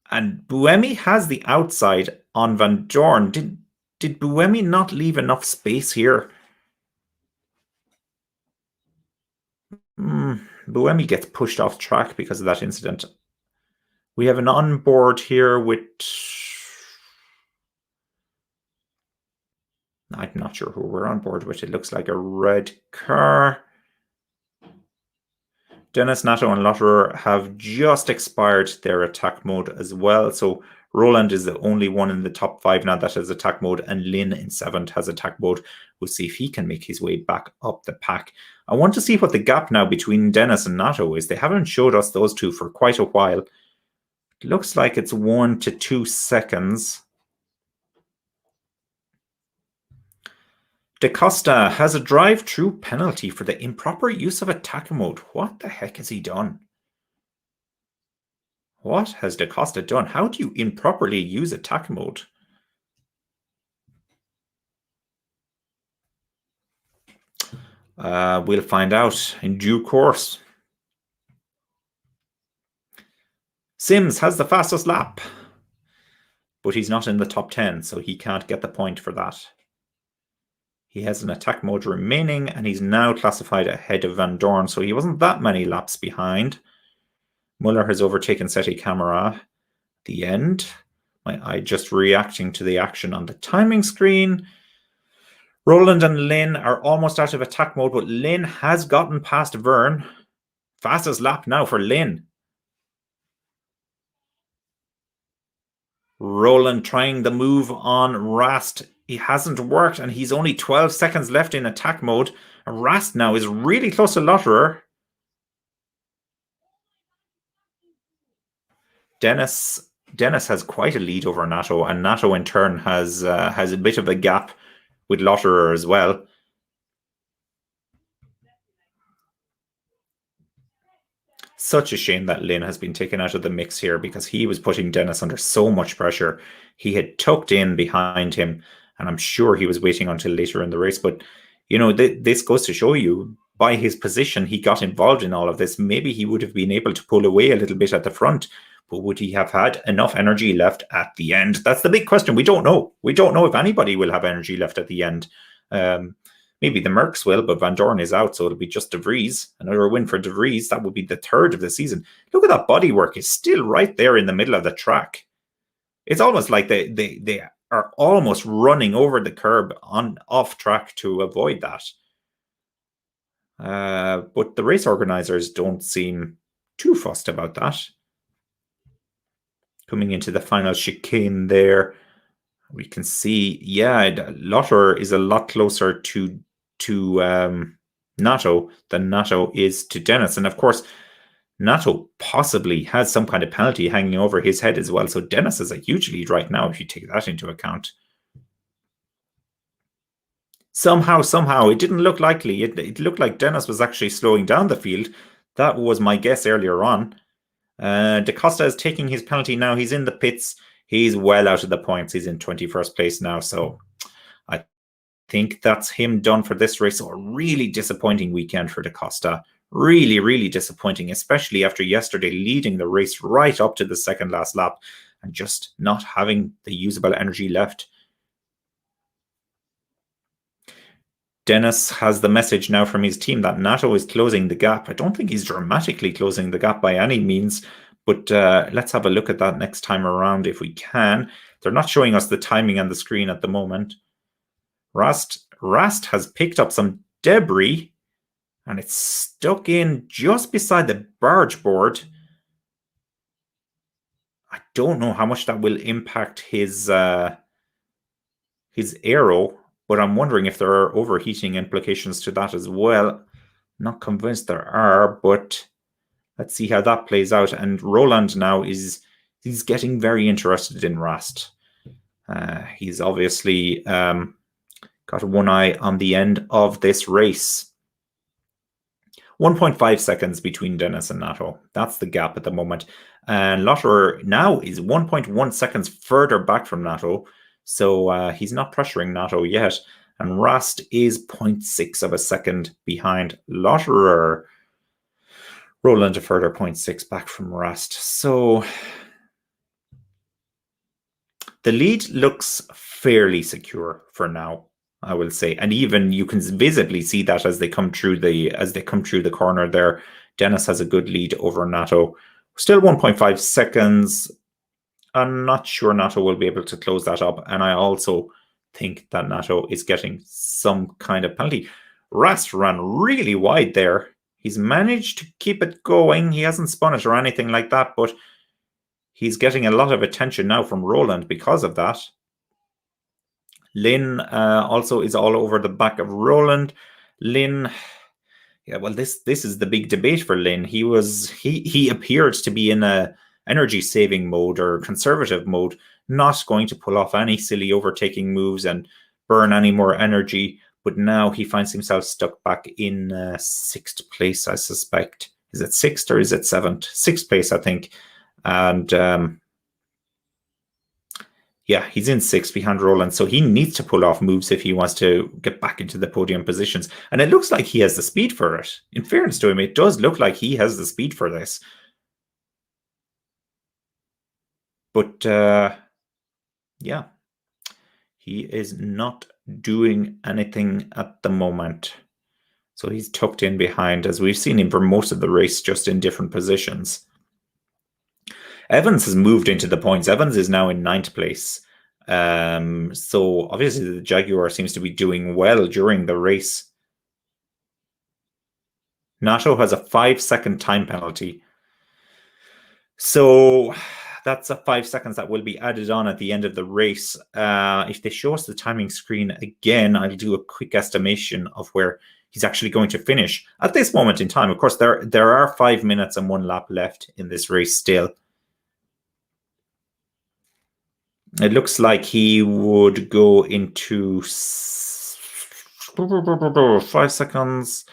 and Buemi has the outside on Van Dorn. Did Buemi not leave enough space here? Buemi gets pushed off track because of that incident. We have an onboard here with... I'm not sure who we're on board with. It looks like a red car. Dennis, Nato, and Lotterer have just expired their attack mode as well. So Roland is the only one in the top 5 now that has attack mode, and Lynn in 7th has attack mode. We'll see if he can make his way back up the pack. I want to see what the gap now between Dennis and Nato is. They haven't showed us those two for quite a while. It looks like it's 1 to 2 seconds. Da Costa has a drive-through penalty for the improper use of attack mode. What the heck has he done? What has Da Costa done? How do you improperly use attack mode? We'll find out in due course. Sims has the fastest lap, but he's not in the top 10, so he can't get the point for that. He has an attack mode remaining, and he's now classified ahead of Van Dorn, so he wasn't that many laps behind. Muller has overtaken Seti Camara. The end. My eye just reacting to the action on the timing screen. Roland and Lynn are almost out of attack mode, but Lynn has gotten past Vern. Fastest lap now for Lynn. Roland trying the move on Rast. He hasn't worked, and he's only 12 seconds left in attack mode. Rast now is really close to Lotterer. Dennis has quite a lead over Nato, and Nato in turn has a bit of a gap with Lotterer as well. Such a shame that Lynn has been taken out of the mix here, because he was putting Dennis under so much pressure. He had tucked in behind him, and I'm sure he was waiting until later in the race. But, you know, this goes to show you, by his position, he got involved in all of this. Maybe he would have been able to pull away a little bit at the front, but would he have had enough energy left at the end? That's the big question. We don't know. We don't know if anybody will have energy left at the end. Maybe the Mercs will, but Van Dorn is out, so it'll be just De Vries. Another win for De Vries. That would be the third of the season. Look at that bodywork. It's still right there in the middle of the track. It's almost like they are almost running over the curb off track to avoid that. But the race organizers don't seem too fussed about that. Coming into the final chicane there, we can see, yeah, Lotterer is a lot closer to Nato than Nato is to Dennis. And of course, Nato possibly has some kind of penalty hanging over his head as well. So Dennis has a huge lead right now, if you take that into account. Somehow, it didn't look likely. It looked like Dennis was actually slowing down the field. That was my guess earlier on. Da Costa is taking his penalty now. He's in the pits. He's well out of the points. He's in 21st place now. So I think that's him done for this race. So a really disappointing weekend for Da Costa. Really, really disappointing, especially after yesterday leading the race right up to the second last lap and just not having the usable energy left. Dennis has the message now from his team that Nato is closing the gap. I don't think he's dramatically closing the gap by any means, but let's have a look at that next time around if we can. They're not showing us the timing on the screen at the moment. Rast has picked up some debris, and it's stuck in just beside the barge board. I don't know how much that will impact his aero, but I'm wondering if there are overheating implications to that as well. Not convinced there are, but let's see how that plays out. And Roland now he's getting very interested in Rast. He's obviously got one eye on the end of this race. 1.5 seconds between Dennis and Nato. That's the gap at the moment. And Lotterer now is 1.1 seconds further back from Nato. So he's not pressuring Nato yet. And Rast is 0.6 of a second behind Lotterer. Roland a further 0.6 back from Rast. So the lead looks fairly secure for now, I will say. And even you can visibly see that as they come through the corner there. Dennis has a good lead over Nato. Still 1.5 seconds. I'm not sure Nato will be able to close that up. And I also think that Nato is getting some kind of penalty. Rast ran really wide there. He's managed to keep it going. He hasn't spun it or anything like that, but he's getting a lot of attention now from Roland because of that. Lynn also is all over the back of Roland. Lynn, yeah, well, this is the big debate for Lynn. He appeared to be in a energy saving mode or conservative mode, not going to pull off any silly overtaking moves and burn any more energy. But now he finds himself stuck back in 6th place, I suspect. Is it 6th or is it 7th? 6th place, I think. And yeah, he's in 6th behind Roland. So he needs to pull off moves if he wants to get back into the podium positions. And it looks like he has the speed for it. In fairness to him, it does look like he has the speed for this. But yeah, He is not doing anything at the moment. So he's tucked in behind, as we've seen him for most of the race, just in different positions. Evans has moved into the points. Evans is now in 9th place. So obviously the Jaguar seems to be doing well during the race. Nato has a 5-second time penalty. So that's a 5 seconds that will be added on at the end of the race. If they show us the timing screen again, I'll do a quick estimation of where he's actually going to finish. At this moment in time, of course, there are 5 minutes and 1 lap left in this race still. It looks like he would go into 5 seconds,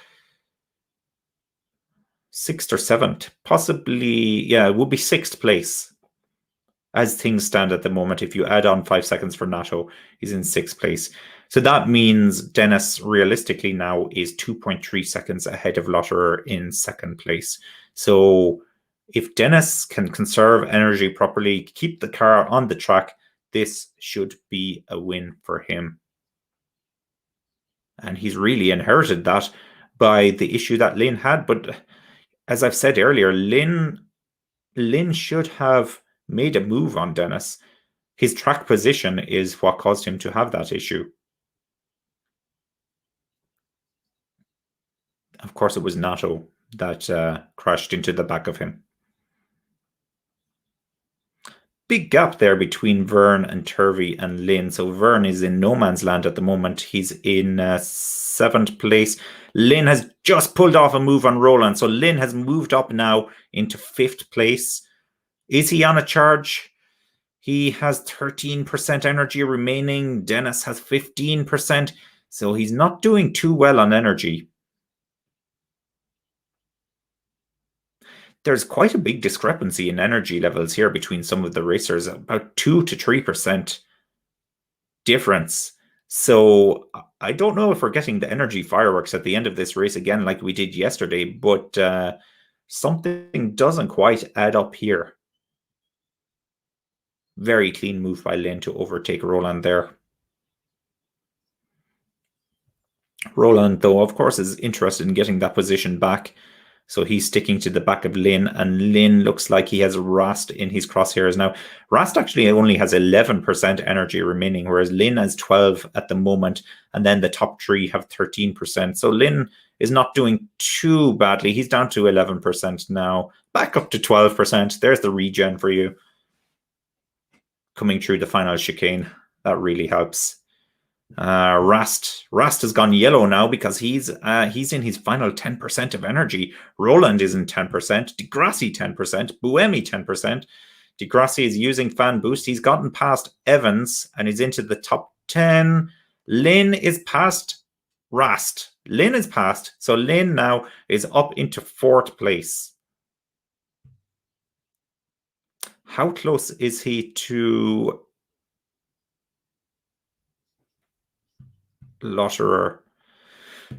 6th or 7th, possibly. Yeah, it would be 6th place as things stand at the moment. If you add on 5 seconds for Nato, he's in 6th place. So that means Dennis realistically now is 2.3 seconds ahead of Lotterer in 2nd place. So if Dennis can conserve energy properly, keep the car on the track, this should be a win for him. And he's really inherited that by the issue that Lynn had. But as I've said earlier, Lynn should have made a move on Dennis. His track position is what caused him to have that issue. Of course, it was Nato that crashed into the back of him. Big gap there between Vern and Turvey and Lynn. So Vern is in no man's land at the moment. He's in 7th place. Lynn has just pulled off a move on Roland. So Lynn has moved up now into 5th place. Is he on a charge? He has 13% energy remaining. Dennis has 15%. So he's not doing too well on energy. There's quite a big discrepancy in energy levels here between some of the racers, about 2 to 3% difference. So I don't know if we're getting the energy fireworks at the end of this race again like we did yesterday, but something doesn't quite add up here. Very clean move by Lynn to overtake Roland there. Roland, though, of course, is interested in getting that position back. So he's sticking to the back of Lynn, and Lynn looks like he has Rast in his crosshairs now. Rast actually only has 11% energy remaining, whereas Lynn has 12 at the moment, and then the top 3 have 13%. So Lynn is not doing too badly. He's down to 11% now, back up to 12%. There's the regen for you. Coming through the final chicane, that really helps. Rast has gone yellow now because he's in his final 10% of energy. Roland is in 10%, Degrassi 10%, Buemi 10%. Degrassi is using fan boost. He's gotten past Evans and is into the top 10. Lynn is past Rast. Lynn is past, so Lynn now is up into 4th place. How close is he to Lotterer?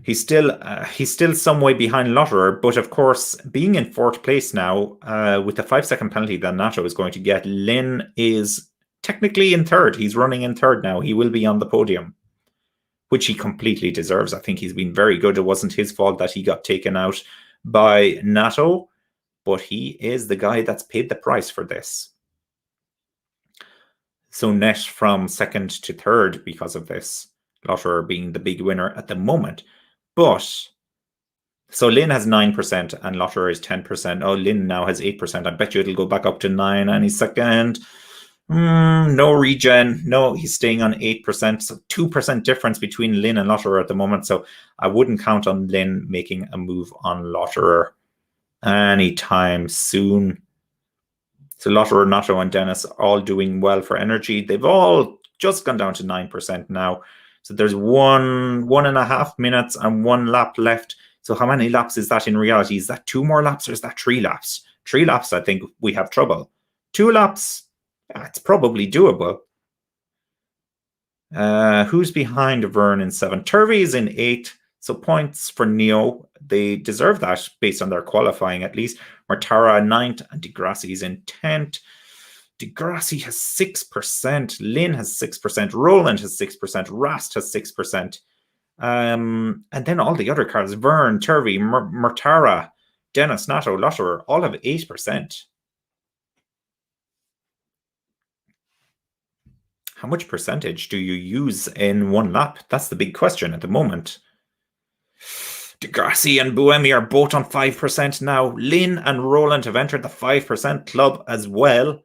He's still some way behind Lotterer, but of course, being in 4th place now, with the 5-second penalty that Nato is going to get, Lynn is technically in 3rd. He's running in 3rd now. He will be on the podium, which he completely deserves. I think he's been very good. It wasn't his fault that he got taken out by Nato, but he is the guy that's paid the price for this. So net from 2nd to 3rd because of this. Lotterer being the big winner at the moment. But, so Lynn has 9% and Lotterer is 10%. Oh, Lynn now has 8%. I bet you it'll go back up to 9 and he's 2nd. No regen. No, he's staying on 8%. So 2% difference between Lynn and Lotterer at the moment. So I wouldn't count on Lynn making a move on Lotterer anytime soon. So Lotterer, Nato, and Dennis are all doing well for energy. They've all just gone down to 9% now. So there's 1.5 minutes and 1 lap left. So how many laps is that in reality? Is that 2 more laps or is that 3 laps? 3 laps, I think we have trouble. 2 laps, it's probably doable. Who's behind Vern in 7th? Turvey is in 8th. So points for Neo. They deserve that based on their qualifying at least. Mortara 9th and Degrassi is in 10th. Degrassi has 6%, Lynn has 6%, Roland has 6%, Rast has 6%. And then all the other cars, Vern, Turvey, Murtara, Dennis, Nato, Lotterer, all have 8%. How much percentage do you use in one lap? That's the big question at the moment. Degrassi and Buemi are both on 5% now. Lynn and Roland have entered the 5% club as well.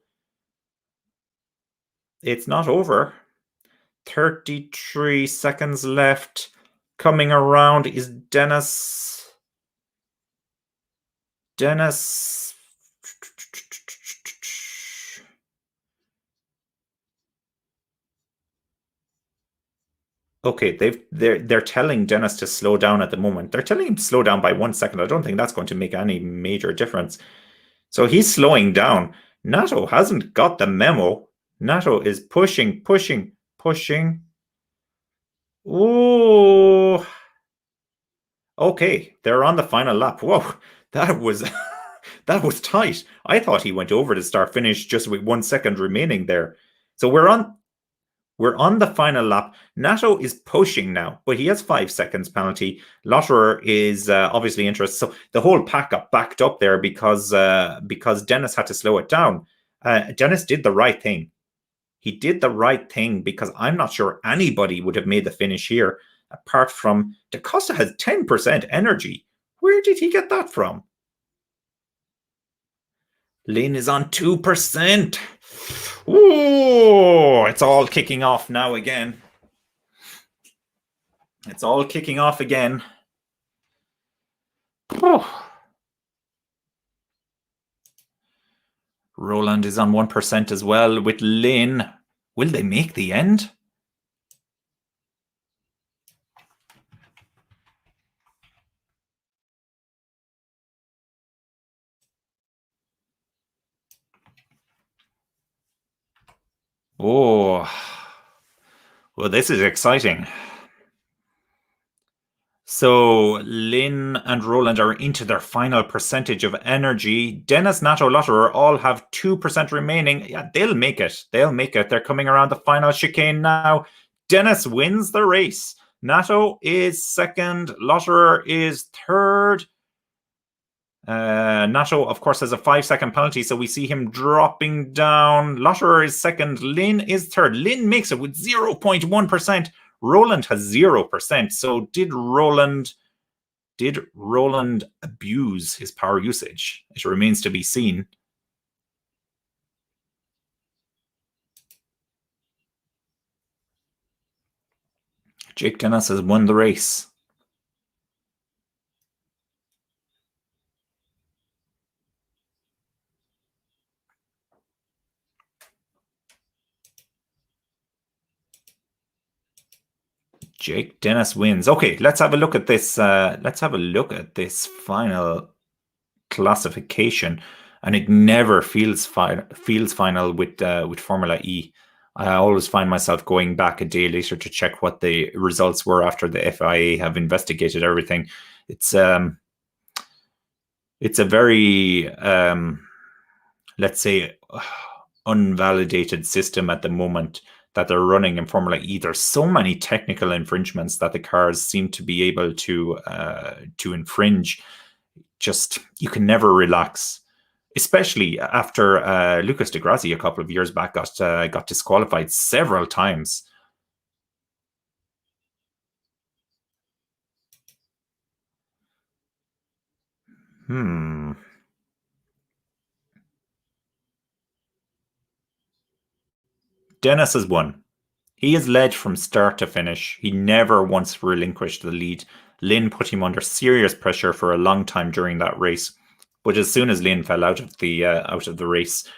It's not over. 33 seconds left. Coming around is Dennis. Okay, they're telling Dennis to slow down at the moment. They're telling him to slow down by 1 second. I don't think that's going to make any major difference. So he's slowing down. Nato hasn't got the memo. Nato is pushing. Oh, okay. They're on the final lap. Whoa, that was that was tight. I thought he went over to start finish just with 1 second remaining there. So we're on the final lap. Nato is pushing now, but he has 5 seconds penalty. Lotterer is obviously interested. So the whole pack got backed up there because Dennis had to slow it down. Dennis did the right thing. He did the right thing because I'm not sure anybody would have made the finish here apart from Da Costa has 10% energy. Where did he get that from? Lynn is on 2%. Oh, it's all kicking off now again. It's all kicking off again. Roland is on 1% as well with Lynn. Will they make the end? Oh, well, this is exciting. So Lynn and Roland are into their final percentage of energy. Dennis, Nato, Lotterer all have 2% remaining. Yeah, they'll make it. They'll make it. They're coming around the final chicane now. Dennis wins the race. Nato is second. Lotterer is third. Nato, of course, has a 5-second penalty, so we see him dropping down. Lotterer is second. Lynn is third. Lynn makes it with 0.1%. Roland has 0%. So did Roland abuse his power usage? It remains to be seen. Jake Dennis has won the race. Jake Dennis wins. Okay, let's have a look at this. Let's have a look at this final classification, and it never feels final with Formula E. I always find myself going back a day later to check what the results were after the FIA have investigated everything. It's a very let's say unvalidated system at the moment that they're running in Formula E. There's so many technical infringements that the cars seem to be able to infringe. Just, you can never relax, especially after Lucas Degrassi a couple of years back got disqualified several times. Dennis has won. He has led from start to finish. He never once relinquished the lead. Lynn put him under serious pressure for a long time during that race, but as soon as Lynn fell out of the race,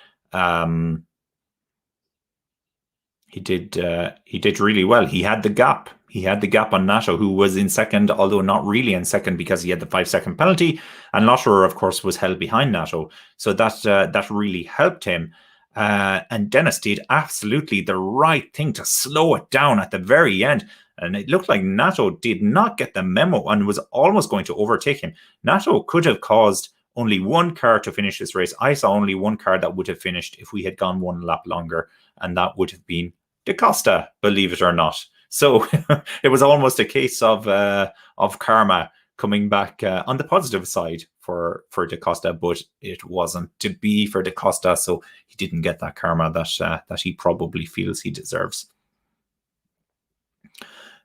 he did really well. He had the gap. He had the gap on Nato, who was in second, although not really in second because he had the 5-second penalty. And Lotterer, of course, was held behind Nato, so that really helped him. And Dennis did absolutely the right thing to slow it down at the very end. And it looked like Nato did not get the memo and was almost going to overtake him. Nato could have caused only one car to finish this race. I saw only one car that would have finished if we had gone one lap longer, and that would have been Da Costa, believe it or not. So it was almost a case of karma coming back on the positive side for Da Costa, but it wasn't to be for Da Costa, so he didn't get that karma that he probably feels he deserves.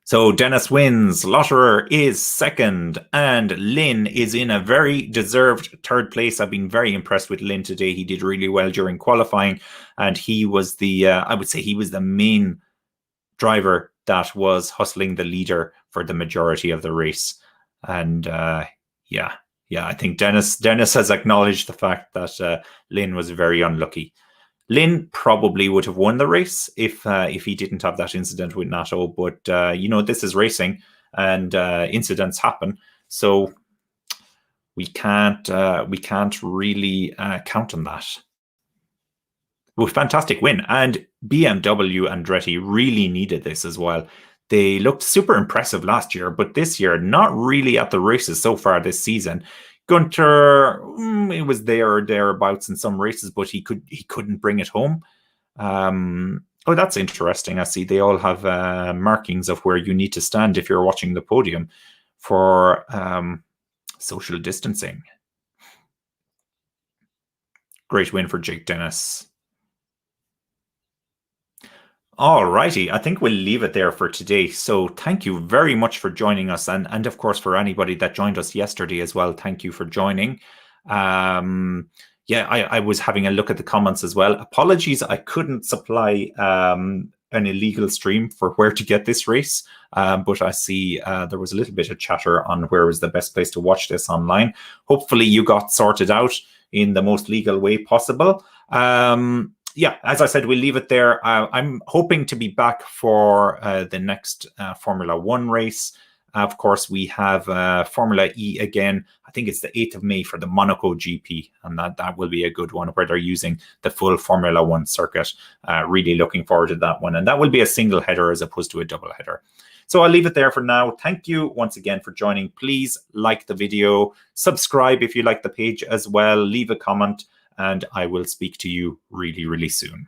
So Dennis wins, Lotterer is second, and Lynn is in a very deserved third place. I've been very impressed with Lynn today. He did really well during qualifying, and he was I would say he was the main driver that was hustling the leader for the majority of the race. And yeah, I think Dennis has acknowledged the fact that Lynn was very unlucky. Lynn probably would have won the race if he didn't have that incident with Nato, but this is racing, and incidents happen, so we can't really count on that. Well, fantastic win, and BMW Andretti really needed this as well. They looked super impressive last year, but this year not really at the races so far this season. Gunter, it was there or thereabouts in some races, but he couldn't bring it home. Oh, that's interesting. I see they all have markings of where you need to stand if you're watching the podium for social distancing. Great win for Jake Dennis. Alrighty, I think we'll leave it there for today. So thank you very much for joining us, and of course for anybody that joined us yesterday as well. Thank you for joining. Yeah, I was having a look at the comments as well. Apologies, I couldn't supply an illegal stream for where to get this race, but I see there was a little bit of chatter on where was the best place to watch this online. Hopefully you got sorted out in the most legal way possible. Yeah, as I said, we'll leave it there. I'm hoping to be back for the next Formula One race. Of course, we have Formula E again. I think it's the 8th of May for the Monaco GP, and that will be a good one where they're using the full Formula One circuit. Really looking forward to that one. And that will be a single header as opposed to a double header. So I'll leave it there for now. Thank you once again for joining. Please like the video, subscribe if you like the page as well, leave a comment, and I will speak to you really, really soon.